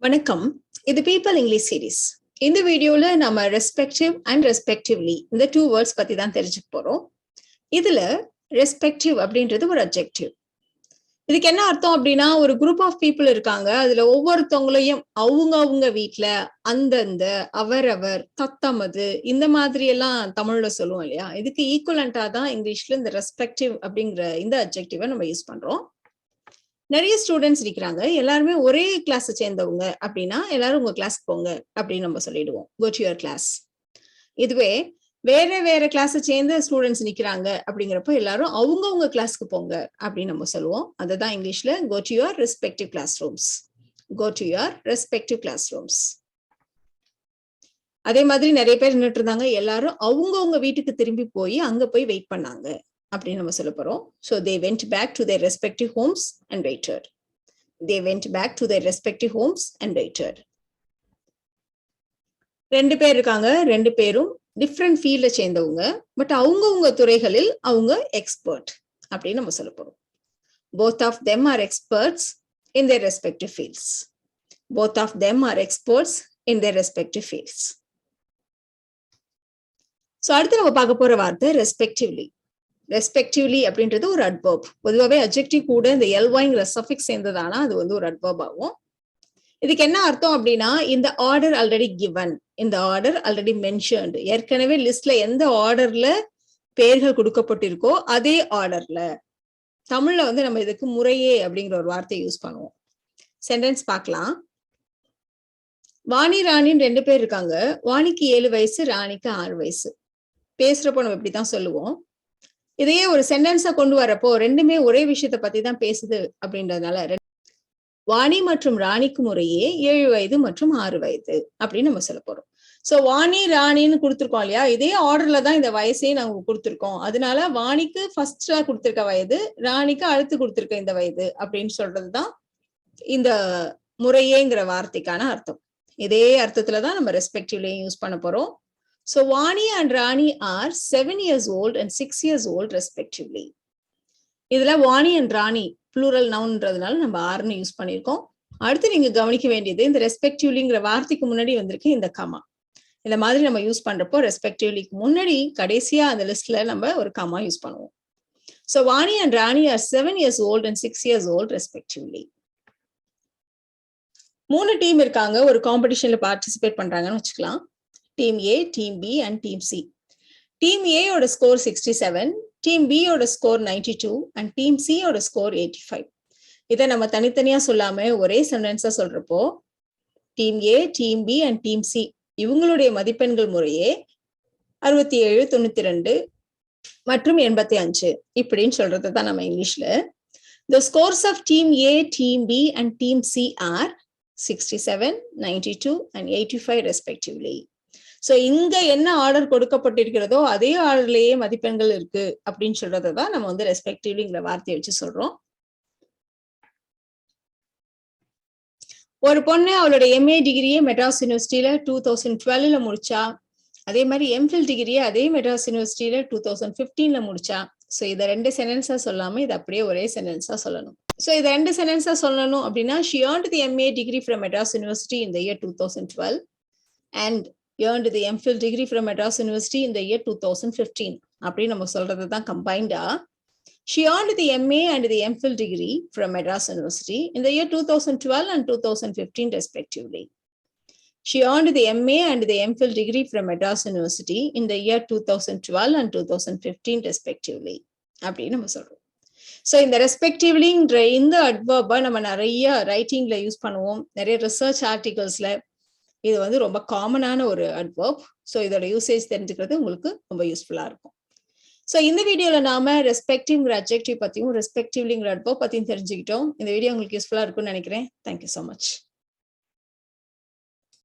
வணக்கம். இது people English series. இந்த வீடியோல நம்ம ரெஸ்பெக்டிவ் அண்ட் ரெஸ்பெக்டிவ்லி இந்த 2 வேர்ட்ஸ் பத்தி தான் தெரிஞ்சுக்க போறோம். இதுல ரெஸ்பெக்டிவ் அப்படின்றது ஒரு அட்ஜெக்டிவ். இதுக்கு என்ன அர்த்தம் அப்படின்னா, ஒரு குரூப் ஆஃப் பீப்புள் இருக்காங்க. அதுல ஒவ்வொருத்தவங்களையும் அவங்க வீட்ல அந்தந்த, அவரவர், தத்தமது இந்த மாதிரி எல்லாம் தமிழ்ல சொல்லுவோம் இல்லையா? இதுக்கு ஈக்குவலண்டா தான் இங்கிலீஷ்ல இந்த ரெஸ்பெக்டிவ் அப்படிங்கிற இந்த அட்ஜெக்டிவை நம்ம யூஸ் பண்றோம். நிறைய ஸ்டூடெண்ட்ஸ் இருக்கிறாங்க. எல்லாருமே ஒரே கிளாஸ் சேர்ந்தவங்க அப்படின்னா எல்லாரும் உங்க கிளாஸ்க்கு போங்க அப்படின்னு நம்ம சொல்லிடுவோம். Go to your class. இதுவே வேற வேற கிளாஸ் சேர்ந்த ஸ்டூடெண்ட்ஸ் நிக்கிறாங்க அப்படிங்கிறப்ப எல்லாரும் அவங்க கிளாஸ்க்கு போங்க அப்படின்னு நம்ம சொல்லுவோம். அதுதான் இங்கிலீஷ்ல go to your respective classrooms. Go to your respective classrooms. அதே மாதிரி நிறைய பேர் நின்றுட்டு இருந்தாங்க. எல்லாரும் அவங்க வீட்டுக்கு திரும்பி போய் அங்க போய் வெயிட் பண்ணாங்க அப்படின்னு நம்ம சொல்ல போறோம். So they went back to their respective homes and waited. They went back to their respective homes and waited. ரெண்டு பேர் இருக்காங்க. ரெண்டு பேரும் டிஃப்ரெண்ட் ஃபீல்ட்ல சேர்ந்தவங்க. பட் அவங்க துறைகளில் அவங்க எக்ஸ்பர்ட் அப்படின்னு நம்ம சொல்ல போறோம். Both of them are experts in their respective fields. Both of them are experts in their respective fields. So அடுத்து நம்ம பார்க்க போற வார்த்தை ரெஸ்பெக்டிவ்லி. ரெஸ்பெக்டிவ்லி அப்படின்றது ஒரு அட்வர்ப். பொதுவாகவே அட்ஜெக்டிவ் கூட இந்த எல்வாய்ங்கிற சஃபிக்ஸ் சேர்ந்ததானா அது வந்து ஒரு அட்வர்ப் ஆகும். இதுக்கு என்ன அர்த்தம் அப்படின்னா, இந்த ஆர்டர் ஆல்ரெடி கிவன், இந்த ஆர்டர் ஆல்ரெடி மென்ஷன்டு, ஏற்கனவே லிஸ்ட்ல எந்த ஆர்டர்ல பெயர்கள் கொடுக்கப்பட்டிருக்கோ அதே ஆர்டர்ல. தமிழ்ல வந்து நம்ம இதுக்கு முறையே அப்படிங்கிற ஒரு வார்த்தையை யூஸ் பண்ணுவோம். சென்டென்ஸ் பார்க்கலாம். வாணி ராணின்னு ரெண்டு பேர் இருக்காங்க. வாணிக்கு 7 வயசு, ராணிக்கு 6 வயசு. பேசுறப்போ நம்ம இப்படித்தான் சொல்லுவோம். இதையே ஒரு சென்டென்ஸா கொண்டு வரப்போ ரெண்டுமே ஒரே விஷயத்தை பத்தி தான் பேசுது அப்படின்றதுனால வாணி மற்றும் ராணிக்கு முறையே 7 வயது மற்றும் 6 வயது அப்படின்னு நம்ம சொல்ல போறோம். சோ வாணி ராணின்னு கொடுத்துருக்கோம் இல்லையா? இதே ஆர்டர்ல தான் இந்த வயசையும் நாங்க கொடுத்துருக்கோம். அதனால வாணிக்கு ஃபர்ஸ்டா கொடுத்திருக்க வயது, ராணிக்கு அடுத்து கொடுத்திருக்க இந்த வயது அப்படின்னு சொல்றதுதான் இந்த முறையேங்கிற வார்த்தைக்கான அர்த்தம். இதே அர்த்தத்துலதான் நம்ம ரெஸ்பெக்டிவ்லயும் யூஸ் பண்ண போறோம். So Vani and Rani are 7 years old and 6 years old respectively. இதுல வாணி அண்ட் ராணி ப்ளூரல் நவுன்றதுனால நம்ம ஆர்னு யூஸ் பண்ணியிருக்கோம். அடுத்து நீங்க கவனிக்க வேண்டியது, இந்த ரெஸ்பெக்டிவ்லிங்கிற வார்த்தைக்கு முன்னாடி வந்திருக்கு இந்த கமா. இந்த மாதிரி நம்ம யூஸ் பண்றப்போ ரெஸ்பெக்டிவ்லிக்கு முன்னாடி கடைசியா அந்த லிஸ்ட்ல நம்ம ஒரு கமா யூஸ் பண்ணுவோம். So Vani and Rani are 7 years old and 6 years old respectively. 3 team இருக்காங்க, ஒரு காம்படிஷன்ல பார்ட்டிசிபேட் பண்றாங்கன்னு வச்சுக்கலாம். Team A, team B and team C. Team A ஓட ஸ்கோர் 67, டீம் பி ஓட ஸ்கோர் 92 அண்ட் டீம் சி ஓட score 85. இதை நம்ம தனித்தனியா சொல்லாம ஒரே சென்டென்ஸா சொல்றப்போ team A, team B and team C இவங்களுடைய மதிப்பெண்கள் முறையே 67, 92 மற்றும் 85 இப்படின்னு சொல்றது தான் நம்ம இங்கிலீஷ்ல. The scores of team A, team B and team C are 67, 92 and 85 respectively. So இங்க என்ன ஆர்டர் கொடுக்கப்பட்டிருக்கிறதோ அதே ஆர்டர்லயே மதிப்பெண்கள் இருக்கு அப்படின்னு சொல்றதான் நம்ம வந்து ரெஸ்பெக்டிவ்லிங்கிற வார்த்தையை வச்சு சொல்றோம். ஒரு பொண்ணு அவளோட எம்ஏ டிகிரியை மெட்ராஸ் யூனிவர்சிட்டியில 2012ல முடிச்சா. அதே மாதிரி எம்ஃபில் டிகிரியை அதே மெட்ராஸ் யூனிவர்சிட்டியில 2015ல முடிச்சா. சோ இதை 2 சென்டென்ஸா சொல்லாம இது அப்படியே ஒரே சென்டென்ஸா சொல்லணும். சோ இதை 2 சென்டென்ஸா சொல்லணும் அப்படின்னா, she earned the MA degree from Madras University in the year 2012 and earned the MPhil degree from Madras University in the year 2015. அப்படி நம்ம சொல்றது தான் கம்பைண்டா. She earned the MA and the MPhil degree from Madras University in the year 2012 and 2015 respectively. She earned the MA and the MPhil degree from Madras University in the year 2012 and 2015 respectively. அப்படி நம்ம சொல்றோம். So இந்த ரெஸ்பெக்டிவ்லிங்கிற இந்த அட்வர்பை நம்ம நிறைய ரைட்டிங்ல use பண்ணுவோம். நிறைய research ஆர்டிகல்ஸ்ல இது வந்து ரொம்ப காமனான ஒரு அட்வர்ப். ஸோ இதோட யூசேஜ் தெரிஞ்சுக்கிறது உங்களுக்கு ரொம்ப யூஸ்ஃபுல்லா இருக்கும். ஸோ இந்த வீடியோல நாம ரெஸ்பெக்டிவ்ங்கிற அட்ஜெக்டிவ் பத்தியும் ரெஸ்பெக்டிவ்லிங்கிற அட்வர்ப் பத்தியும் தெரிஞ்சுக்கிட்டோம். இந்த வீடியோ உங்களுக்கு யூஸ்ஃபுல்லா இருக்கும்னு நினைக்கிறேன். Thank you so much.